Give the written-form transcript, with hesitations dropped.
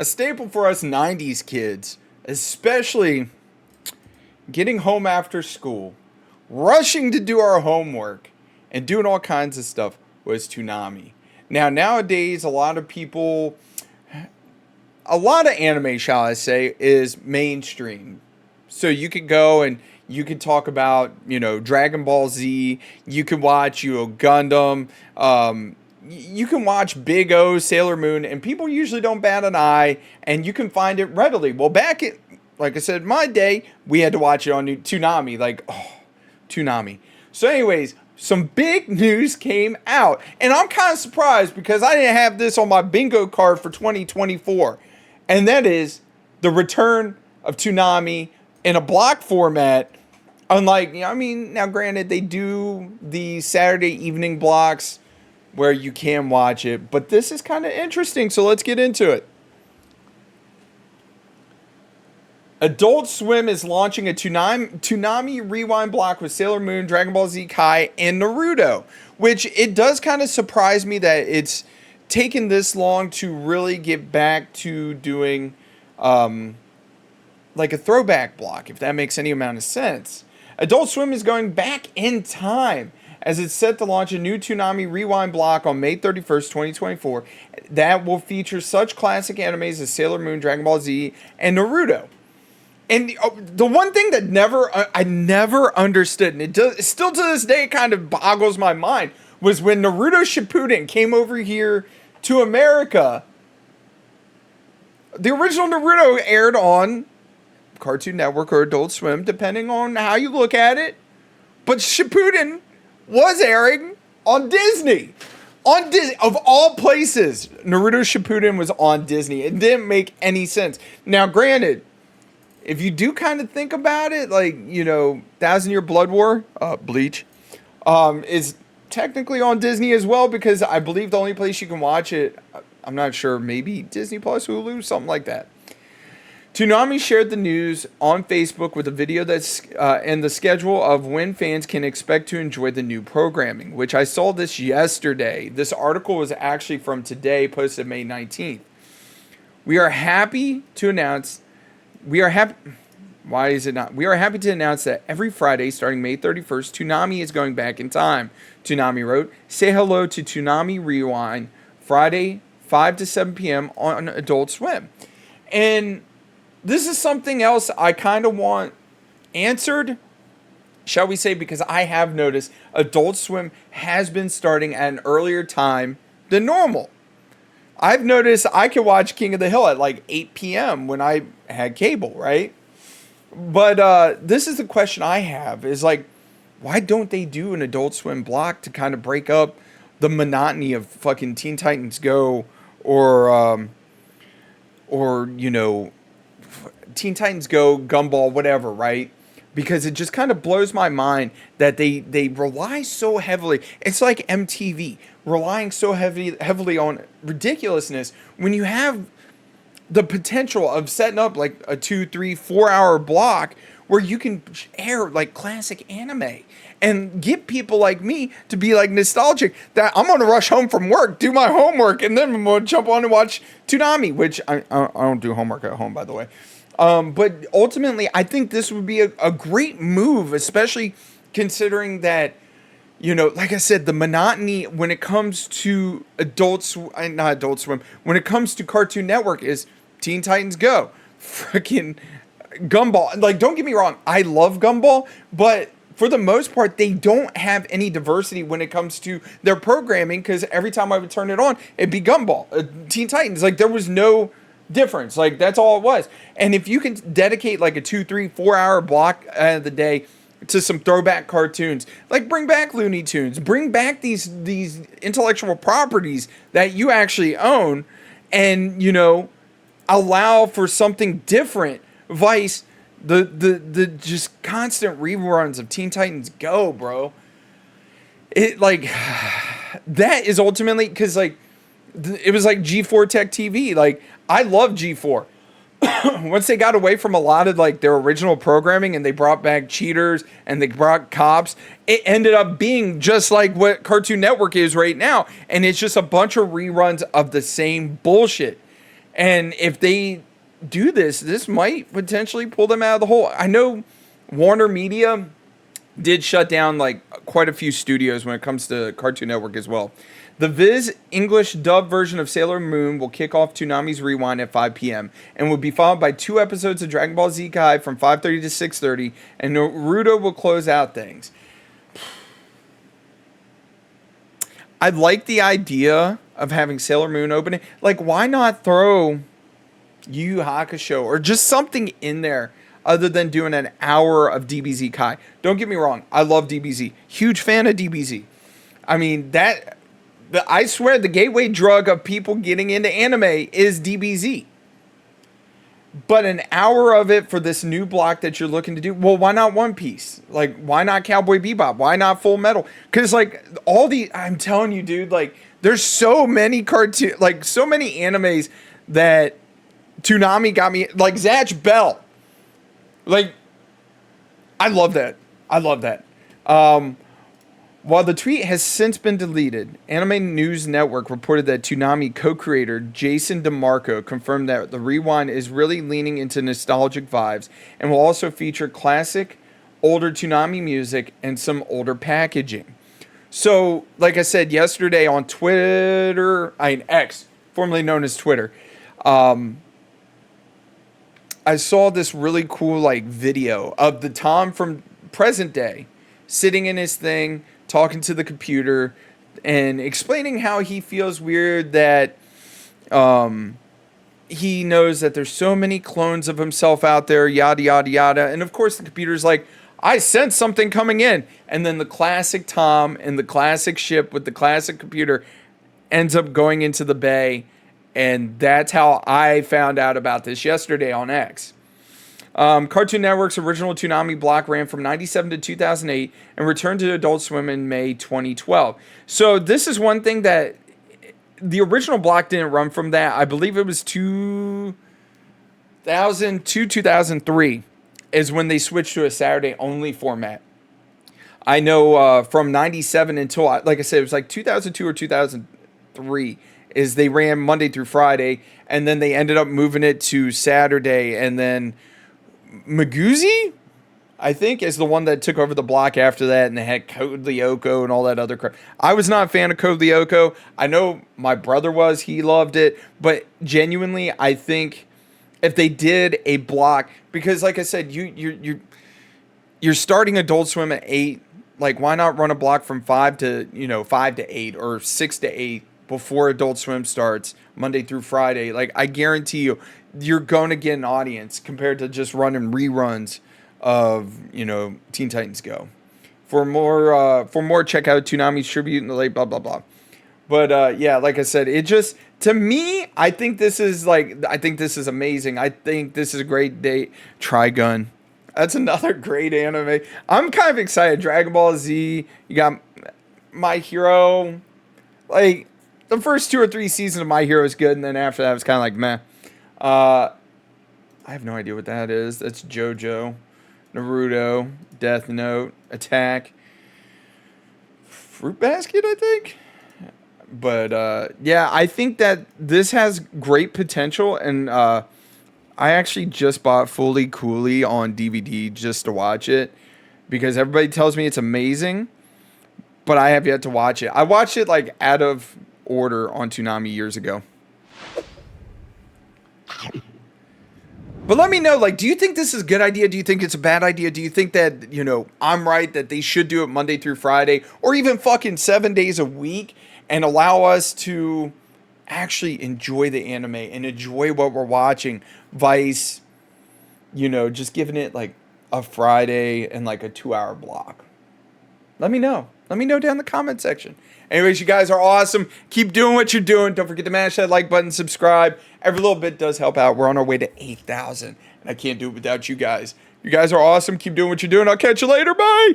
a staple for us 90s kids, especially getting home after school, rushing to do our homework, and doing all kinds of stuff was Toonami. Now, nowadays, a lot of anime, shall I say, is mainstream. So you could go and you could talk about, Dragon Ball Z. You could watch, Gundam. You can watch Big O, Sailor Moon, and people usually don't bat an eye, and you can find it readily. Well, like I said, my day, we had to watch it on Toonami. Toonami. So anyways, some big news came out, and I'm kind of surprised because I didn't have this on my bingo card for 2024, and that is the return of Toonami in a block format. Unlike, now granted, they do the Saturday evening blocks where you can watch it, but this is kind of interesting, so let's get into it. Adult Swim is launching a Toonami Rewind block with Sailor Moon, Dragon Ball Z Kai, and Naruto, which it does kind of surprise me that it's taken this long to really get back to doing like a throwback block, if that makes any amount of sense. Adult Swim is going back in time as it's set to launch a new Toonami Rewind block on May 31st, 2024 that will feature such classic animes as Sailor Moon, Dragon Ball Z, and Naruto. And the one thing that I never understood, and still to this day, it kind of boggles my mind, was when Naruto Shippuden came over here to America. The original Naruto aired on Cartoon Network or Adult Swim, depending on how you look at it. But Shippuden was airing on Disney. On Disney, of all places, Naruto Shippuden was on Disney. It didn't make any sense. Now, granted, if you do kind of think about it, like, 1,000 Year Blood War, Bleach, is technically on Disney as well, because I believe the only place you can watch it, I'm not sure, maybe Disney Plus, Hulu, something like that. Toonami shared the news on Facebook with a video and the schedule of when fans can expect to enjoy the new programming, which I saw this yesterday. This article was actually from today, posted May 19th. We are happy to announce We are happy to announce that every Friday, starting May 31st, Toonami is going back in time. Toonami wrote, "Say hello to Toonami Rewind, Friday, 5 to 7 p.m. on Adult Swim." And this is something else I kind of want answered, shall we say, because I have noticed Adult Swim has been starting at an earlier time than normal. I've noticed I could watch King of the Hill at like 8 p.m. when I had cable, right? But this is the question I have, is like, why don't they do an Adult Swim block to kind of break up the monotony of fucking Teen Titans Go or Teen Titans Go, Gumball, whatever, right? Because it just kind of blows my mind that they rely so heavily. It's like MTV relying so heavily on ridiculousness when you have the potential of setting up like a 2, 3, 4 hour block where you can air like classic anime and get people like me to be like nostalgic that I'm going to rush home from work, do my homework, and then I'm going to jump on and watch Toonami, which I don't do homework at home, by the way. But ultimately, I think this would be a great move, especially considering that, like I said, the monotony when it comes to not Adult Swim, when it comes to Cartoon Network is Teen Titans Go, freaking Gumball. Like, don't get me wrong, I love Gumball, but for the most part, they don't have any diversity when it comes to their programming, because every time I would turn it on, it'd be Gumball, Teen Titans. Like, there was no difference. Like, that's all it was. And if you can dedicate like a 2, 3, 4 hour block out of the day to some throwback cartoons, like bring back Looney Tunes, bring back these intellectual properties that you actually own, and allow for something different. Vice the just constant reruns of Teen Titans Go, bro. It like that is ultimately because like it was like G4 Tech TV. Like, I love G4. Once they got away from a lot of like their original programming and they brought back cheaters and they brought cops, it ended up being just like what Cartoon Network is right now. And it's just a bunch of reruns of the same bullshit. And if they do this, this might potentially pull them out of the hole. I know Warner Media did shut down like quite a few studios when it comes to Cartoon Network as well. The Viz English dub version of Sailor Moon will kick off Toonami's Rewind at 5 p.m. and will be followed by 2 episodes of Dragon Ball Z Kai from 5:30 to 6:30, and Naruto will close out things. I like the idea of having Sailor Moon opening. Like, why not throw Yu Yu Hakusho or just something in there other than doing an hour of DBZ Kai? Don't get me wrong. I love DBZ. Huge fan of DBZ. I mean, I swear the gateway drug of people getting into anime is DBZ. But an hour of it for this new block that you're looking to do, well, why not One Piece? Like, why not Cowboy Bebop? Why not Full Metal? Because, like, I'm telling you, dude, like, there's so many so many animes that Toonami got me, like, Zatch Bell. Like, I love that. I love that. While the tweet has since been deleted, Anime News Network reported that Toonami co-creator Jason DeMarco confirmed that the Rewind is really leaning into nostalgic vibes and will also feature classic, older Toonami music and some older packaging. So, like I said yesterday on Twitter, X, formerly known as Twitter, I saw this really cool like video of the Tom from present day sitting in his thing, talking to the computer and explaining how he feels weird that he knows that there's so many clones of himself out there, yada, yada, yada. And of course the computer's like, I sense something coming in. And then the classic Tom and the classic ship with the classic computer ends up going into the bay. And that's how I found out about this yesterday on X. Cartoon Network's original Toonami block ran from 97 to 2008 and returned to Adult Swim in May 2012. So this is one thing that the original block didn't run from that. I believe it was 2000 to 2003 is when they switched to a Saturday only format. I know from 97 until, like I said, it was like 2002 or 2003 is they ran Monday through Friday, and then they ended up moving it to Saturday, and then Maguzi, I think, is the one that took over the block after that, and they had Code Lyoko and all that other crap. I was not a fan of Code Lyoko. I know my brother was. He loved it. But genuinely, I think if they did a block, because like I said, you're starting Adult Swim at 8. Like, why not run a block from 5 to 8 or 6 to 8 before Adult Swim starts Monday through Friday? Like, I guarantee you, you're going to get an audience compared to just running reruns of, Teen Titans Go. For more, check out Toonami's tribute in the late blah, blah, blah. But, yeah, like I said, it just, to me, I think this is amazing. I think this is a great day. Trigun. That's another great anime. I'm kind of excited. Dragon Ball Z. You got My Hero. Like, the first 2 or 3 seasons of My Hero is good, and then after that, it was kind of like, meh. I have no idea what that is. That's JoJo, Naruto, Death Note, Attack, Fruit Basket, I think. But, yeah, I think that this has great potential, and I actually just bought Fully Cooley on DVD just to watch it, because everybody tells me it's amazing, but I have yet to watch it. I watched it, like, out of order on Toonami years ago. But let me know, like, do you think this is a good idea? Do you think it's a bad idea? Do you think that, I'm right, that they should do it Monday through Friday, or even fucking 7 days a week, and allow us to actually enjoy the anime and enjoy what we're watching, vice, just giving it, like, a Friday and, like, a 2-hour block? Let me know. Let me know down in the comment section. Anyways, you guys are awesome. Keep doing what you're doing. Don't forget to mash that like button, subscribe. Every little bit does help out. We're on our way to 8,000, and I can't do it without you guys. You guys are awesome. Keep doing what you're doing. I'll catch you later. Bye.